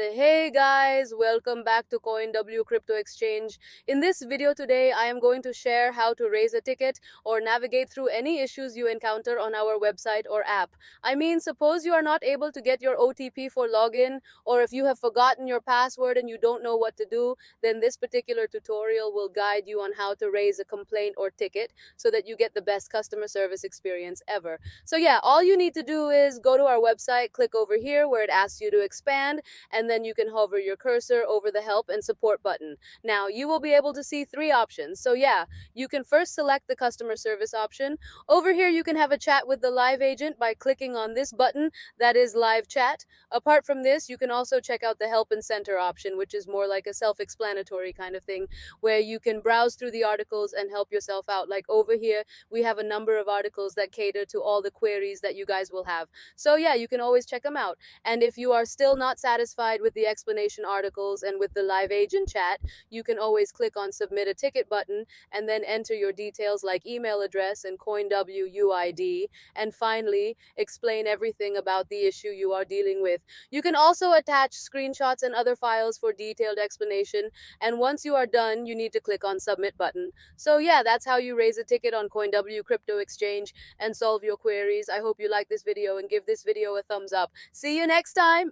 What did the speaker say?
Hey guys, welcome back to CoinW Crypto Exchange. In this video today, I am going to share how to raise a ticket or navigate through any issues you encounter on our website or app. I mean, suppose you are not able to get your OTP for login, or if you have forgotten your password and you don't know what to do, then this particular tutorial will guide you on how to raise a complaint or ticket so that you get the best customer service experience ever. So yeah, all you need to do is go to our website, click over here where it asks you to expand, and then you can hover your cursor over the help and support button. Now you will be able to see three options. So yeah, you can first select the customer service option. Over here you can have a chat with the live agent by clicking on this button that is live chat. Apart from this, you can also check out the help and center option, which is more like a self-explanatory kind of thing where you can browse through the articles and help yourself out. Like over here, we have a number of articles that cater to all the queries that you guys will have. So yeah, you can always check them out. And if you are still not satisfied with the explanation articles and with the live agent chat, you can always click on submit a ticket button and then enter your details like email address and CoinW UID, and finally explain everything about the issue you are dealing with. You can also attach screenshots and other files for detailed explanation, and once you are done, you need to click on submit button. So yeah, that's how you raise a ticket on CoinW Crypto Exchange and solve your queries. I hope you like this video and give this video a thumbs up. See you next time.